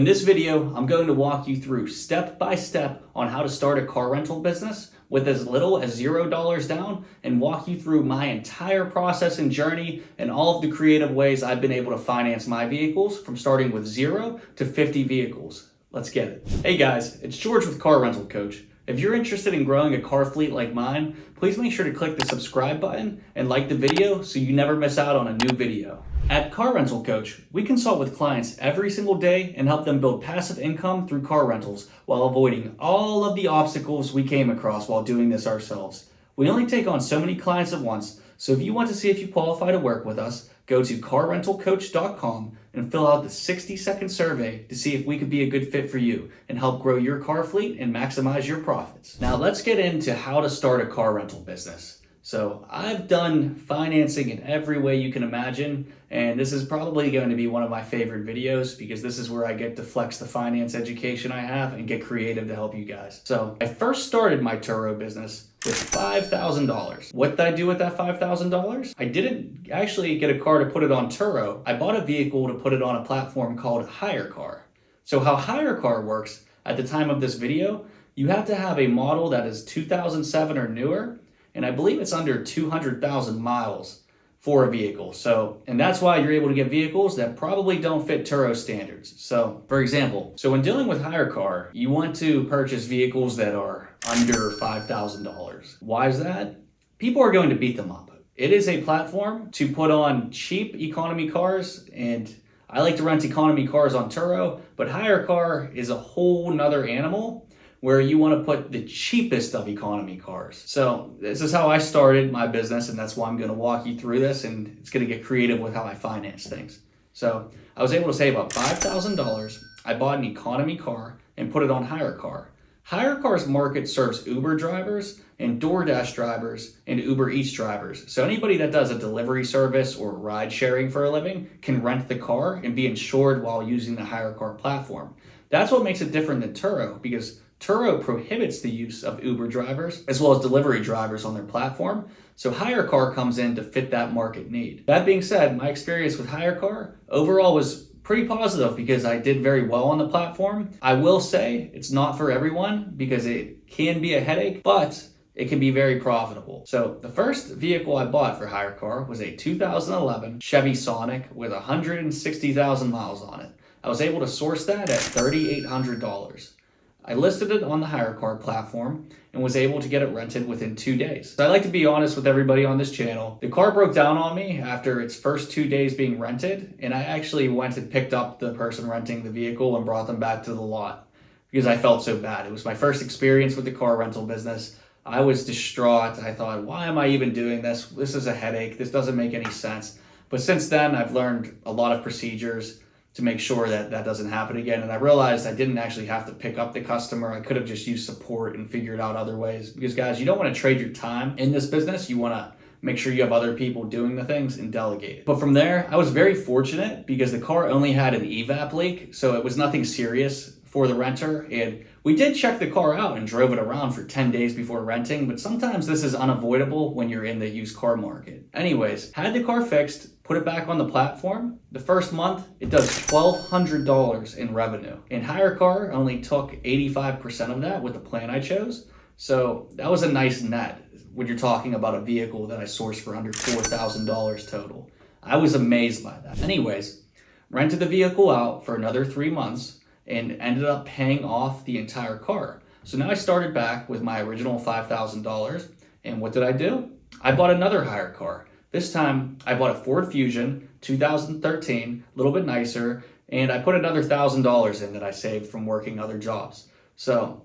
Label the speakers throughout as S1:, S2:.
S1: In this video, I'm going to walk you through step by step on how to start a car rental business with as little as $0 down and walk you through my entire process and journey and all of the creative ways I've been able to finance my vehicles from starting with 0 to 50 vehicles. Let's get it. Hey guys, it's George with Car Rental Coach. If you're interested in growing a car fleet like mine, please make sure to click the subscribe button and like the video so you never miss out on a new video. At Car Rental Coach, we consult with clients every single day and help them build passive income through car rentals while avoiding all of the obstacles we came across while doing this ourselves. We only take on so many clients at once, so if you want to see if you qualify to work with us, go to carrentalcoach.com and fill out the 60-second survey to see if we could be a good fit for you and help grow your car fleet and maximize your profits. Now let's get into how to start a car rental business. So I've done financing in every way you can imagine, and this is probably going to be one of my favorite videos because this is where I get to flex the finance education I have and get creative to help you guys. So I first started my turo business with $5,000. What did I do with that $5,000? I didn't actually get a car to put it on Turo. I bought a vehicle to put it on a platform called HireCar. So how HireCar works, at the time of this video, you have to have a model that is 2007 or newer, and I believe it's under 200,000 miles for a vehicle. And that's why you're able to get vehicles that probably don't fit Turo standards. So for example, when dealing with HireCar, you want to purchase vehicles that are under $5,000. Why is that? People are going to beat them up. It is a platform to put on cheap economy cars, and I like to rent economy cars on Turo, but HireCar is a whole nother animal where you want to put the cheapest of economy cars. So this is how I started my business, and that's why I'm going to walk you through this, and it's going to get creative with how I finance things. So I was able to save up $5,000. I bought an economy car and put it on HireCar. HireCar's market serves Uber drivers and DoorDash drivers and Uber Eats drivers. So anybody that does a delivery service or ride sharing for a living can rent the car and be insured while using the HireCar platform. That's what makes it different than Turo, because Turo prohibits the use of Uber drivers as well as delivery drivers on their platform. So HireCar comes in to fit that market need. That being said, my experience with HireCar overall was pretty positive because I did very well on the platform. I will say it's not for everyone because it can be a headache, but it can be very profitable. So the first vehicle I bought for HireCar was a 2011 Chevy Sonic with 160,000 miles on it. I was able to source that at $3,800. I listed it on the HireCar platform and was able to get it rented within 2 days. So I like to be honest with everybody on this channel. The car broke down on me after its first 2 days being rented, and I actually went and picked up the person renting the vehicle and brought them back to the lot because I felt so bad. It was my first experience with the car rental business. I was distraught. I thought, why am I even doing this? This is a headache. This doesn't make any sense. But since then, I've learned a lot of procedures to make sure that that doesn't happen again. And I realized I didn't actually have to pick up the customer. I could have just used support and figured out other ways. Because guys, you don't want to trade your time in this business. You want to make sure you have other people doing the things and delegate it. But from there, I was very fortunate because the car only had an evap leak. So it was nothing serious for the renter. And we did check the car out and drove it around for 10 days before renting. But sometimes this is unavoidable when you're in the used car market. Anyways, had the car fixed, put it back on the platform. The first month, it does $1,200 in revenue. And HireCar only took 85% of that with the plan I chose. So that was a nice net when you're talking about a vehicle that I sourced for under $4,000 total. I was amazed by that. Anyways, rented the vehicle out for another 3 months and ended up paying off the entire car. So now I started back with my original $5,000. And what did I do? I bought another HireCar. This time, I bought a Ford Fusion, 2013, a little bit nicer, and I put another $1,000 in that I saved from working other jobs. So,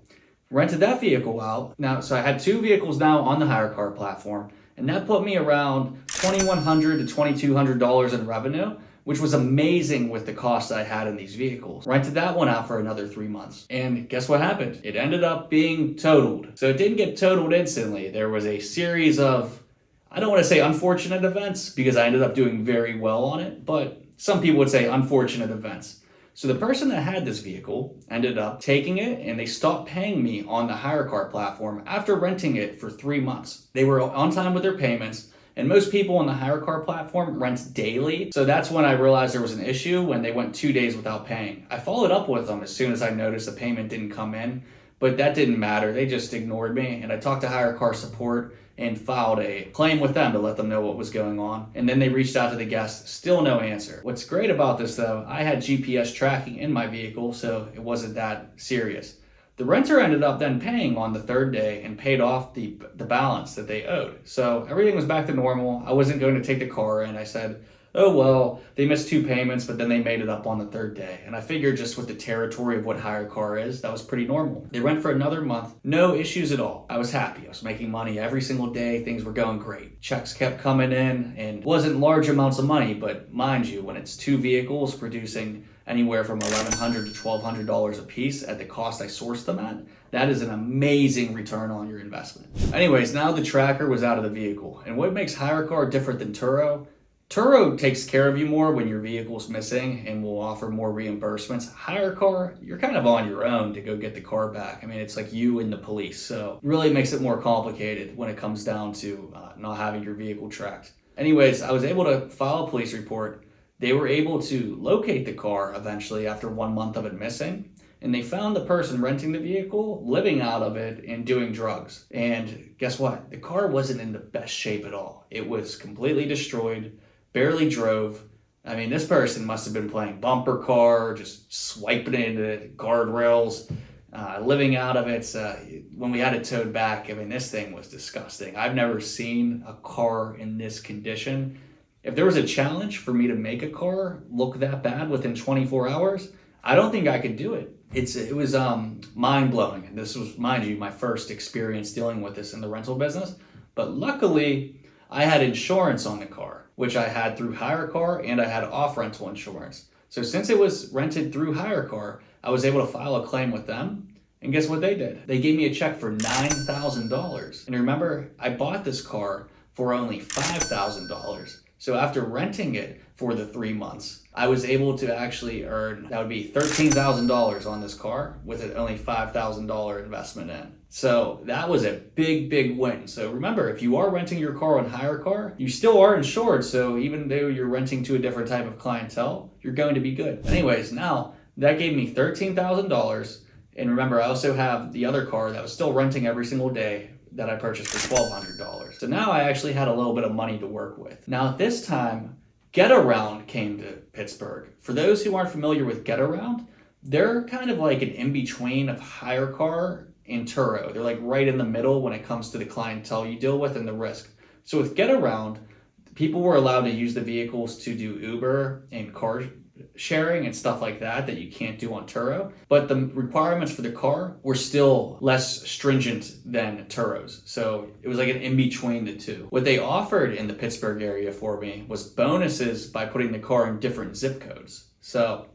S1: rented that vehicle out. So I had 2 vehicles now on the HireCar platform, and that put me around $2,100 to $2,200 in revenue, which was amazing with the costs I had in these vehicles. Rented that one out for another 3 months. And guess what happened? It ended up being totaled. So it didn't get totaled instantly. There was a series of, I don't want to say unfortunate events because I ended up doing very well on it, but some people would say unfortunate events. So the person that had this vehicle ended up taking it and they stopped paying me on the HireCar platform after renting it for 3 months. They were on time with their payments And most people on the hire car platform rent daily. So that's when I realized there was an issue when they went 2 days without paying. I followed up with them as soon as I noticed the payment didn't come in, but that didn't matter. They just ignored me. And I talked to hire car support and filed a claim with them to let them know what was going on. And then they reached out to the guest, still no answer. What's great about this though, I had GPS tracking in my vehicle, so it wasn't that serious. The renter ended up then paying on the third day and paid off the balance that they owed. So everything was back to normal. I wasn't going to take the car in. I said, oh, well, they missed 2 payments, but then they made it up on the third day. And I figured just with the territory of what hire car is, that was pretty normal. They rent for another month, no issues at all. I was happy. I was making money every single day. Things were going great. Checks kept coming in and wasn't large amounts of money, but mind you, when it's 2 vehicles producing anywhere from $1,100 to $1,200 a piece at the cost I sourced them at, that is an amazing return on your investment. Anyways, now the tracker was out of the vehicle. And what makes hire car different than Turo? Turo takes care of you more when your vehicle's missing and will offer more reimbursements. Hire car, you're kind of on your own to go get the car back. I mean, it's like you and the police. So it really makes it more complicated when it comes down to not having your vehicle tracked. Anyways, I was able to file a police report. They were able to locate the car eventually after 1 month of it missing. And they found the person renting the vehicle, living out of it, and doing drugs. And guess what? The car wasn't in the best shape at all. It was completely destroyed. Barely drove. I mean, this person must have been playing bumper car, just swiping into guardrails, living out of it. When we had it towed back, I mean, this thing was disgusting. I've never seen a car in this condition. If there was a challenge for me to make a car look that bad within 24 hours, I don't think I could do it. It was mind-blowing. And this was, mind you, my first experience dealing with this in the rental business. But luckily, I had insurance on the car, which I had through hire car, and I had off rental insurance. So since it was rented through hire car, I was able to file a claim with them. And guess what they did? They gave me a check for $9,000. And remember, I bought this car for only $5,000. So after renting it for the 3 months, I was able to actually earn, that would be $13,000 on this car with an only $5,000 investment in. So that was a big, big win. So remember, if you are renting your car on hire car, you still are insured. So even though you're renting to a different type of clientele, you're going to be good. Anyways, now that gave me $13,000. And remember, I also have the other car that was still renting every single day that I purchased for $1,200. So now I actually had a little bit of money to work with. Now at this time, Getaround came to Pittsburgh. For those who aren't familiar with Getaround, they're kind of like an in-between of hire car and Turo. They're like right in the middle when it comes to the clientele you deal with and the risk. So with Getaround, people were allowed to use the vehicles to do Uber and car sharing and stuff like that you can't do on Turo. But the requirements for the car were still less stringent than Turo's. So it was like an in-between the two. What they offered in the Pittsburgh area for me was bonuses by putting the car in different zip codes. So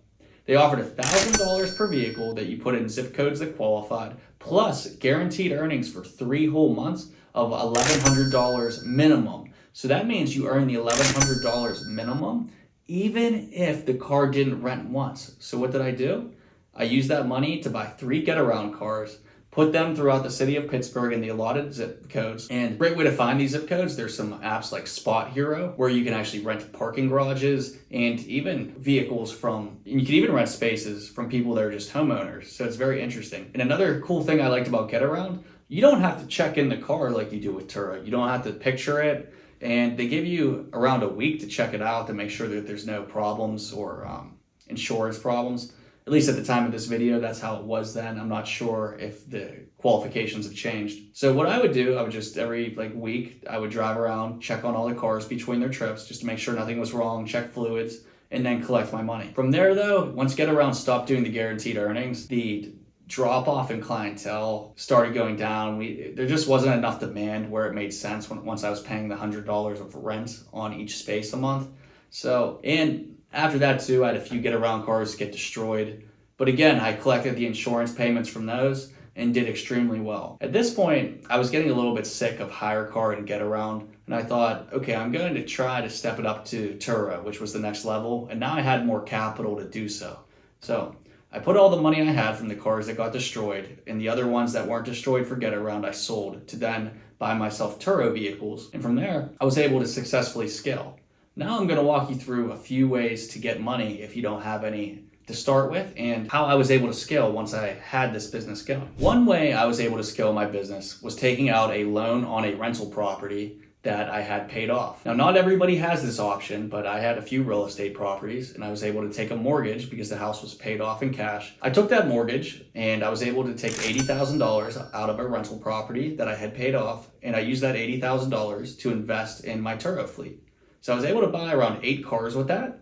S1: they offered $1,000 per vehicle that you put in zip codes that qualified, plus guaranteed earnings for 3 whole months of $1,100 minimum. So that means you earn the $1,100 minimum even if the car didn't rent once. So what did I do? I used that money to buy 3 Getaround cars, put them throughout the city of Pittsburgh in the allotted zip codes. And great way to find these zip codes, there's some apps like Spot Hero where you can actually rent parking garages and even vehicles and you can even rent spaces from people that are just homeowners. So it's very interesting. And another cool thing I liked about Getaround, you don't have to check in the car like you do with Turo. You don't have to picture it. And they give you around a week to check it out to make sure that there's no problems or insurance problems. At least at the time of this video, that's how it was then. I'm not sure if the qualifications have changed. So what I would do, I would just every week, I would drive around, check on all the cars between their trips just to make sure nothing was wrong, check fluids, and then collect my money. From there though, once Getaround stopped doing the guaranteed earnings, the drop off in clientele started going down. There just wasn't enough demand where it made sense once I was paying the $100 of rent on each space a month. So, and after that too, I had a few Getaround cars get destroyed. But again, I collected the insurance payments from those and did extremely well. At this point, I was getting a little bit sick of hire car and Getaround. And I thought, okay, I'm going to try to step it up to Turo, which was the next level. And now I had more capital to do so. So I put all the money I had from the cars that got destroyed and the other ones that weren't destroyed for Getaround I sold to then buy myself Turo vehicles. And from there, I was able to successfully scale. Now I'm going to walk you through a few ways to get money if you don't have any to start with, and how I was able to scale once I had this business going. One way I was able to scale my business was taking out a loan on a rental property that I had paid off. Now, not everybody has this option, but I had a few real estate properties and I was able to take a mortgage because the house was paid off in cash. I took that mortgage and I was able to take $80,000 out of a rental property that I had paid off, and I used that $80,000 to invest in my Turo fleet. So I was able to buy around 8 cars with that,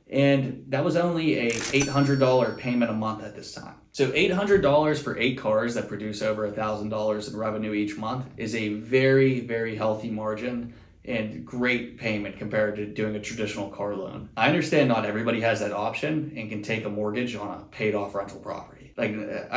S1: and that was only a $800 payment a month at this time. So $800 for 8 cars that produce over $1,000 in revenue each month is a very, very healthy margin and great payment compared to doing a traditional car loan. I understand not everybody has that option and can take a mortgage on a paid off rental property. I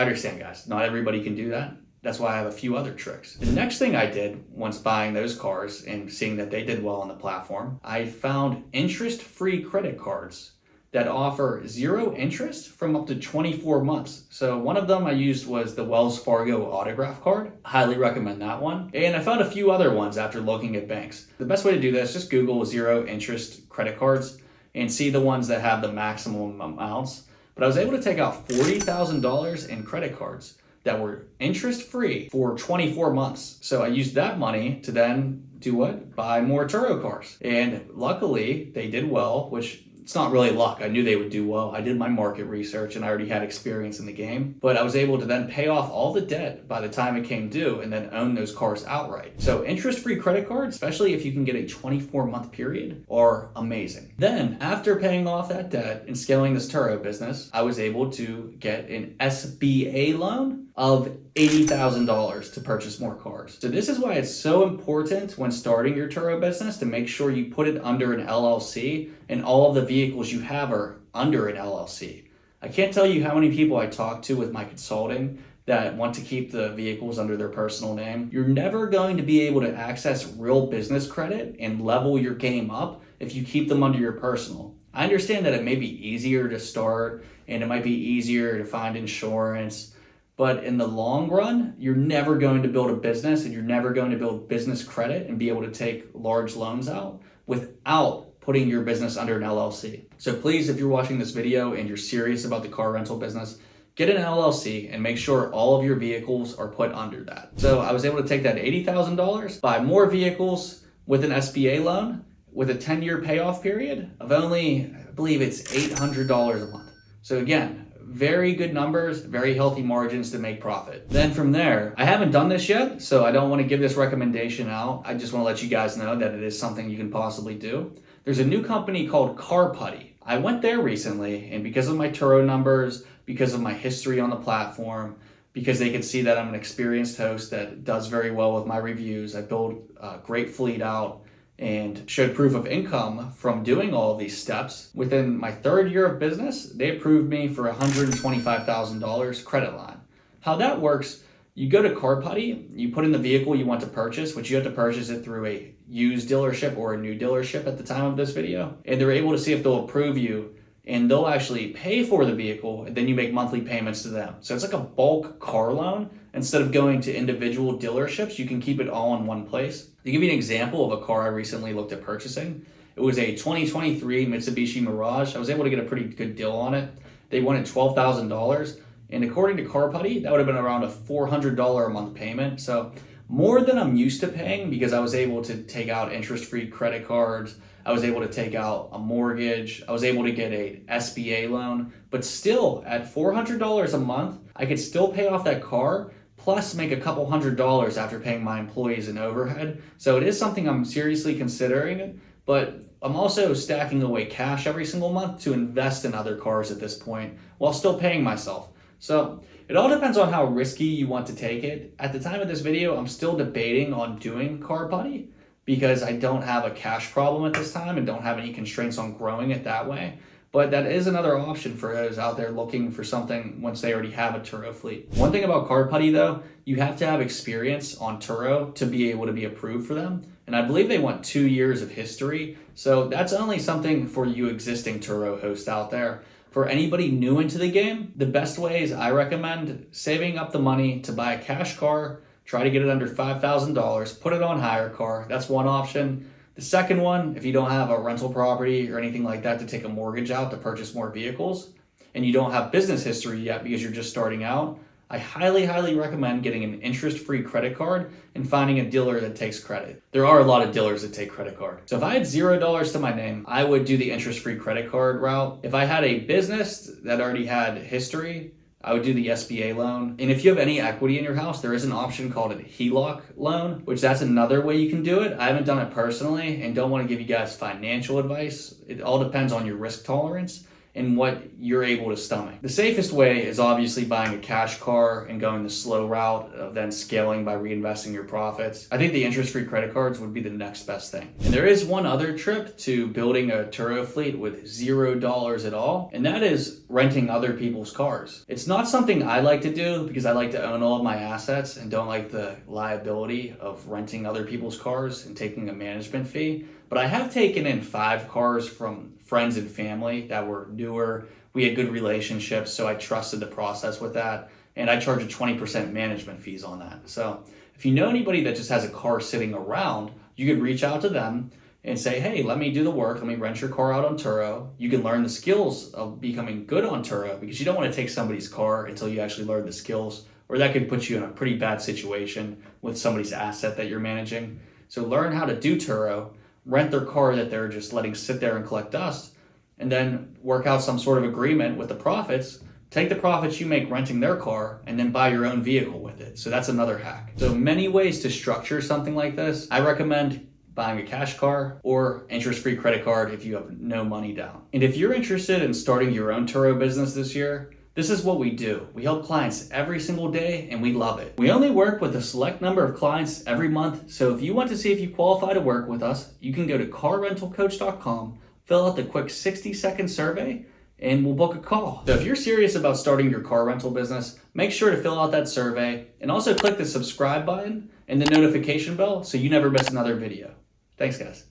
S1: understand, guys, not everybody can do that. That's why I have a few other tricks. The next thing I did once buying those cars and seeing that they did well on the platform, I found interest-free credit cards that offer 0 interest from up to 24 months. So one of them I used was the Wells Fargo autograph card. Highly recommend that one. And I found a few other ones after looking at banks. The best way to do this, just Google 0 interest credit cards and see the ones that have the maximum amounts. But I was able to take out $40,000 in credit cards that were interest-free for 24 months. So I used that money to then do what? Buy more Turo cars. And luckily, they did well, which it's not really luck. I knew they would do well. I did my market research and I already had experience in the game. But I was able to then pay off all the debt by the time it came due and then own those cars outright. So interest-free credit cards, especially if you can get a 24-month period, are amazing. Then, after paying off that debt and scaling this Turo business, I was able to get an SBA loan of $80,000 to purchase more cars. So this is why it's so important when starting your Turo business to make sure you put it under an LLC and all of the vehicles you have are under an LLC. I can't tell you how many people I talk to with my consulting that want to keep the vehicles under their personal name. You're never going to be able to access real business credit and level your game up if you keep them under your personal. I understand that it may be easier to start and it might be easier to find insurance, but in the long run, you're never going to build a business and you're never going to build business credit and be able to take large loans out without putting your business under an LLC. So please, if you're watching this video and you're serious about the car rental business, get an LLC and make sure all of your vehicles are put under that. So I was able to take that $80,000, buy more vehicles with an SBA loan with a 10-year payoff period of only, I believe it's $800 a month. So again, very good numbers, very healthy margins to make profit. Then from there, I haven't done this yet, so I don't want to give this recommendation out. I just want to let you guys know that it is something you can possibly do. There's a new company called Car Putty. I went there recently, and because of my Turo numbers, because of my history on the platform, because they can see that I'm an experienced host that does very well with my reviews, I build a great fleet out and showed proof of income from doing all of these steps. Within my 3rd year of business, they approved me for $125,000 credit line. How that works, you go to Car Putty, you put in the vehicle you want to purchase, which you have to purchase it through a used dealership or a new dealership at the time of this video, and they're able to see if they'll approve you, and they'll actually pay for the vehicle, and then you make monthly payments to them. So it's like a bulk car loan. Instead of going to individual dealerships, you can keep it all in one place. To give you an example of a car I recently looked at purchasing, it was a 2023 Mitsubishi Mirage. I was able to get a pretty good deal on it. They wanted $12,000, and according to Car Putty, that would have been around a $400 a month payment. So more than I'm used to paying, because I was able to take out interest-free credit cards, I was able to take out a mortgage, I was able to get a SBA loan, but still at $400 a month, I could still pay off that car, plus make a couple $100 after paying my employees and overhead. So it is something I'm seriously considering, but I'm also stacking away cash every single month to invest in other cars at this point while still paying myself. So it all depends on how risky you want to take it. At the time of this video, I'm still debating on doing Car Putty because I don't have a cash problem at this time and don't have any constraints on growing it that way. But that is another option for those out there looking for something once they already have a Turo fleet. One thing about Car Putty though, you have to have experience on Turo to be able to be approved for them. And I believe they want 2 years of history. So that's only something for you existing Turo hosts out there. For anybody new into the game, the best way is I recommend saving up the money to buy a cash car, Try to get it under $5,000, put it on hire car. That's one option. The second one, if you don't have a rental property or anything like that to take a mortgage out to purchase more vehicles, and you don't have business history yet because you're just starting out, I highly recommend getting an interest-free credit card and finding a dealer that takes credit. There are a lot of dealers that take credit card. So if I had $0 to my name, I would do the interest-free credit card route. If I had a business that already had history, I would do the SBA loan. And if you have any equity in your house, there is an option called a HELOC loan, which that's another way you can do it. I haven't done it personally and don't want to give you guys financial advice. It all depends on your risk tolerance and what you're able to stomach. The safest way is obviously buying a cash car and going the slow route of then scaling by reinvesting your profits. I think the interest-free credit cards would be the next best thing. And there is one other trip to building a Turo fleet with $0 at all, and that is renting other people's cars. It's not something I like to do because I like to own all of my assets and don't like the liability of renting other people's cars and taking a management fee. But I have taken in 5 cars from friends and family that were newer. We had good relationships, so I trusted the process with that. And I charge a 20% management fees on that. So if you know anybody that just has a car sitting around, you could reach out to them and say, hey, let me do the work. Let me rent your car out on Turo. You can learn the skills of becoming good on Turo because you don't want to take somebody's car until you actually learn the skills, or that could put you in a pretty bad situation with somebody's asset that you're managing. So learn how to do Turo, rent their car that they're just letting sit there and collect dust, and then work out some sort of agreement with the profits. Take the profits you make renting their car and then buy your own vehicle with it. So that's another hack. So many ways to structure something like this. I recommend buying a cash car or interest-free credit card if you have no money down. And if you're interested in starting your own Turo business this year, this is what we do. We help clients every single day and we love it. We only work with a select number of clients every month. So if you want to see if you qualify to work with us, you can go to carrentalcoach.com, fill out the quick 60-second survey, and we'll book a call. So if you're serious about starting your car rental business, make sure to fill out that survey and also click the subscribe button and the notification bell so you never miss another video. Thanks, guys.